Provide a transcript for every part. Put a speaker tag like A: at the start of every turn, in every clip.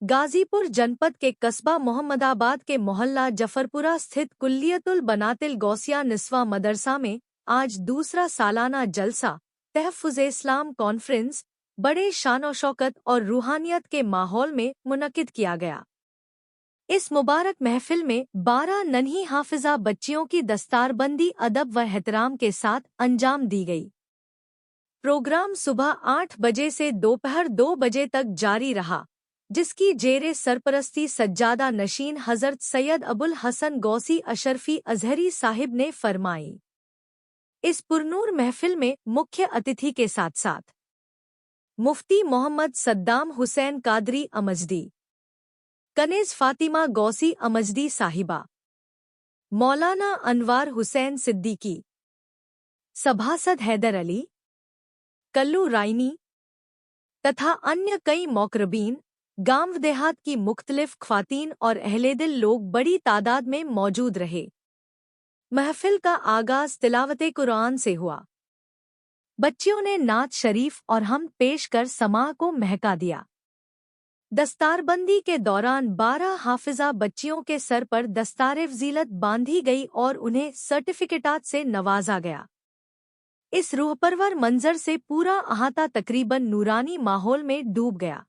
A: गाजीपुर जनपद के कस्बा मोहम्मदाबाद के मोहल्ला जफरपुरा स्थित कुल्लियतुल बनातिल गौसिया निस्वा मदरसा में आज दूसरा सालाना जलसा तहफ़्फ़ुज़-ए-इस्लाम कॉन्फ्रेंस बड़े शान-ओ-शौकत और रूहानियत के माहौल में मुनक्किद किया गया। इस मुबारक महफिल में 12 नन्ही हाफिजा बच्चियों की दस्तारबंदी अदब व एहतराम के साथ अंजाम दी गई। प्रोग्राम सुबह 8 बजे से दोपहर 2 बजे तक जारी रहा, जिसकी जेरे सरपरस्ती सज्जादा नशीन हज़रत सैयद अबुल हसन गौसी अशरफी अजहरी साहिब ने फरमाई। इस पुरनूर महफिल में मुख्य अतिथि के साथ साथ मुफ्ती मोहम्मद सद्दाम हुसैन कादरी अमजदी, कनीज़ फातिमा गौसी अमजदी साहिबा, मौलाना अनवार हुसैन सिद्दीकी, सभासद हैदर अली, कल्लू राइनी तथा अन्य कई मौकरबीन, गांव देहात की मुख्तलिफ ख्वातीन और अहलेदिल लोग बड़ी तादाद में मौजूद रहे। महफिल का आगाज तिलावते कुरान से हुआ। बच्चियों ने नात शरीफ और हम पेश कर समाह को महका दिया। दस्तारबंदी के दौरान 12 हाफिजा बच्चियों के सर पर दस्तार-ए-फ़ज़ीलत बांधी गई और उन्हें सर्टिफिकेटात से नवाजा गया। इस रूहपरवर मंजर से पूरा अहाता तकरीबन नूरानी माहौल में डूब गया।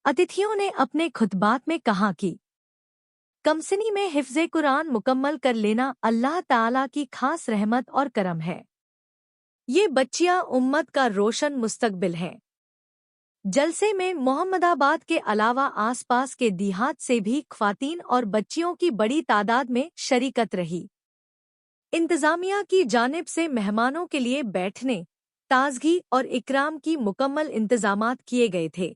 A: अतिथियों ने अपने खुतबात में कहा कि कमसिनी में हिफ्ज़े कुरान मुकम्मल कर लेना अल्लाह ताला की खास रहमत और करम है। ये बच्चियां उम्मत का रोशन मुस्तकबिल हैं। जलसे में मोहम्मदाबाद के अलावा आसपास के देहात से भी ख्वातीन और बच्चियों की बड़ी तादाद में शरीकत रही। इंतजामिया की जानिब से मेहमानों के लिए बैठने, ताज़गी और इकराम की मुकम्मल इंतजामात किए गए थे।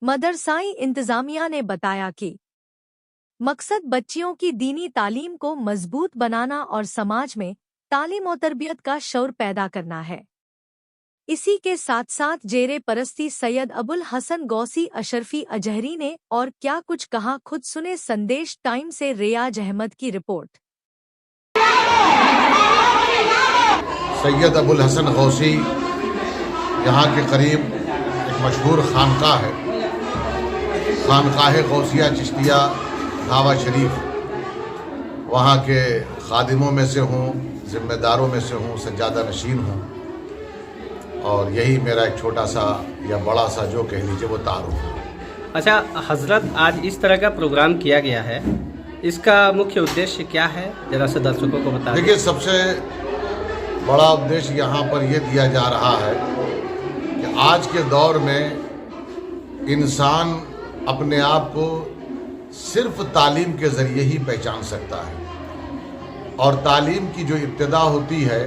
A: मदरसाई इंतजामिया ने बताया कि मकसद बच्चियों की दीनी तालीम को मजबूत बनाना और समाज में तालीम और तरबियत का शौर पैदा करना है। इसी के साथ साथ जेरे परस्ती सैयद अबुल हसन गौसी अशरफी अजहरी ने और क्या कुछ कहा, खुद सुने। संदेश टाइम से रियाज अहमद की रिपोर्ट।
B: सैयद अबुल हसन गौसी यहाँ के करीब एक मशहूर खानका है, खानकाह गौसिया चिश्तिया धावा शरीफ। वहाँ के खादिमों में से हूँ, ज़िम्मेदारों में से हूँ, सज्जादा नशीन हूँ, और यही मेरा एक छोटा सा या बड़ा सा जो कह लीजिए वो तारुफ है।
C: अच्छा हजरत, आज इस तरह का प्रोग्राम किया गया है, इसका मुख्य उद्देश्य क्या है, जरा से दर्शकों को बता।
B: देखिए, सबसे बड़ा उद्देश्य यहाँ पर यह दिया जा रहा है कि आज के दौर में इंसान अपने आप को सिर्फ तालीम के ज़रिए ही पहचान सकता है, और तालीम की जो इब्तिदा होती है,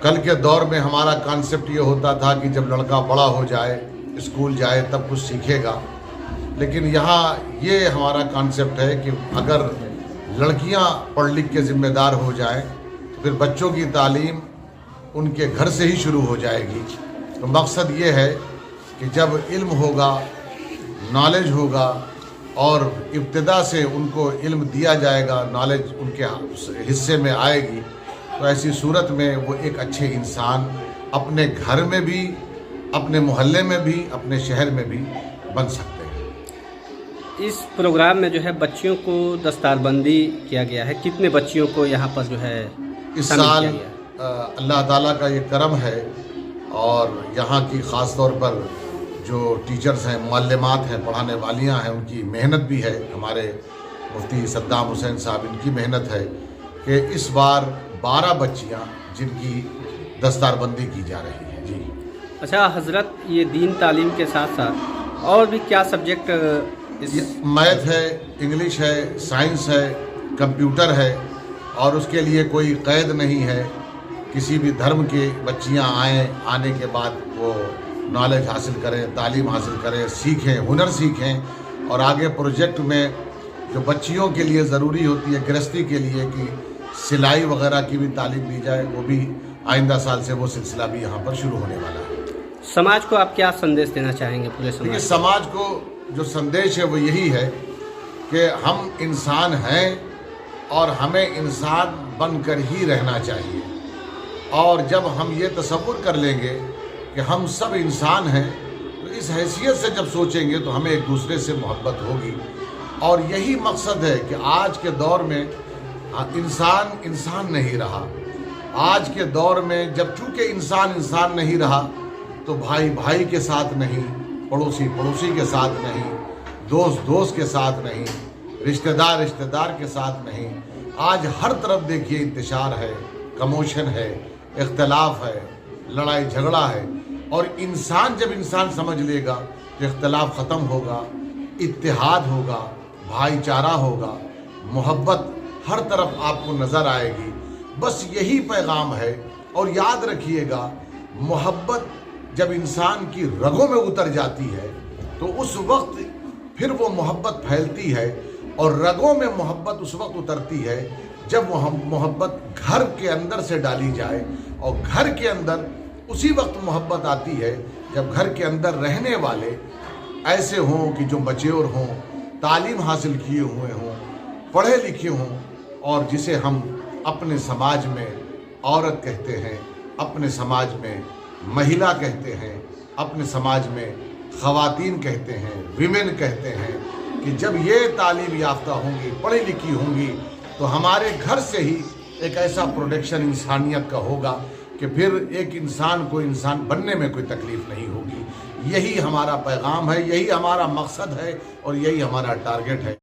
B: कल के दौर में हमारा कॉन्सेप्ट ये होता था कि जब लड़का बड़ा हो जाए, स्कूल जाए, तब कुछ सीखेगा। लेकिन यहाँ ये हमारा कॉन्सेप्ट है कि अगर लड़कियाँ पढ़ लिख के ज़िम्मेदार हो जाएं, तो फिर बच्चों की तालीम उनके घर से ही शुरू हो जाएगी। तो मकसद ये है कि जब इल्म होगा, नॉलेज होगा और इब्तिदा से उनको इल्म दिया जाएगा, नॉलेज उनके हिस्से में आएगी, तो ऐसी सूरत में वो एक अच्छे इंसान अपने घर में भी, अपने मोहल्ले में भी, अपने शहर में भी बन सकते हैं।
C: इस प्रोग्राम में जो है बच्चियों को दस्तारबंदी किया गया है, कितने बच्चियों को यहाँ पर जो है
B: इस साल अल्लाह ताला का ये करम है, और यहाँ की ख़ास तौर पर जो टीचर्स हैं, मुअल्लिमात हैं, पढ़ाने वालियाँ हैं, उनकी मेहनत भी है। हमारे मुफ्ती सद्दाम हुसैन साहब, इनकी मेहनत है कि इस बार 12 बच्चियाँ जिनकी दस्तारबंदी की जा रही है। जी
C: अच्छा हजरत, ये दीन तालीम के साथ साथ और भी क्या सब्जेक्ट?
B: मैथ है, इंग्लिश है, साइंस है, कंप्यूटर है, और उसके लिए कोई क़ैद नहीं है। किसी भी धर्म के बच्चियाँ आने के बाद वो नॉलेज हासिल करें, तालीम हासिल करें, सीखें, हुनर सीखें, और आगे प्रोजेक्ट में जो बच्चियों के लिए ज़रूरी होती है गृहस्थी के लिए कि सिलाई वगैरह की भी तालीम दी जाए, वो भी आइंदा साल से वो सिलसिला भी यहाँ पर शुरू होने वाला है।
C: समाज को आप क्या संदेश देना चाहेंगे पूरे समाज?
B: देखिए, समाज को जो संदेश है वो यही है कि हम इंसान हैं और हमें इंसान बनकर ही रहना चाहिए। और जब हम ये तसव्वुर कर लेंगे कि हम सब इंसान हैं, तो اس حیثیت سے جب سوچیں گے تو ہمیں ایک دوسرے سے محبت ہوگی، اور یہی مقصد ہے کہ آج کے دور میں انسان نہیں رہا۔ آج کے دور میں جب چونکہ انسان نہیں رہا تو بھائی بھائی کے ساتھ نہیں، پڑوسی کے ساتھ نہیں، دوست کے ساتھ نہیں، رشتہ دار کے ساتھ نہیں۔ آج ہر طرف دیکھیے انتشار ہے، کموشن ہے، اختلاف ہے، لڑائی جھگڑا ہے، اور جب انسان سمجھ لے گا کہ اختلاف ختم ہوگا، اتحاد ہوگا، بھائی چارہ ہوگا، محبت ہر طرف آپ کو نظر آئے گی۔ بس یہی پیغام ہے، اور یاد رکھیے گا محبت جب انسان کی رگوں میں اتر جاتی ہے تو اس وقت پھر وہ محبت پھیلتی ہے، اور رگوں میں محبت اس وقت اترتی ہے جب وہ محبت گھر کے اندر سے ڈالی جائے، اور گھر کے اندر اسی وقت محبت آتی ہے جب گھر کے اندر رہنے والے ایسے ہوں کہ جو میچور ہوں، تعلیم حاصل کیے ہوئے ہوں، پڑھے لکھے ہوں، اور جسے ہم اپنے سماج میں عورت کہتے ہیں، اپنے سماج میں مہیلا کہتے ہیں، اپنے سماج میں خواتین کہتے ہیں، ویمن کہتے ہیں، کہ جب یہ تعلیم یافتہ ہوں گی، پڑھی لکھی ہوں گی، تو ہمارے گھر سے ہی ایک ایسا پروڈکشن انسانیت کا ہوگا کہ پھر ایک انسان کو انسان بننے میں کوئی تکلیف نہیں ہوگی۔ یہی ہمارا پیغام ہے، یہی ہمارا مقصد ہے، اور یہی ہمارا ٹارگٹ ہے۔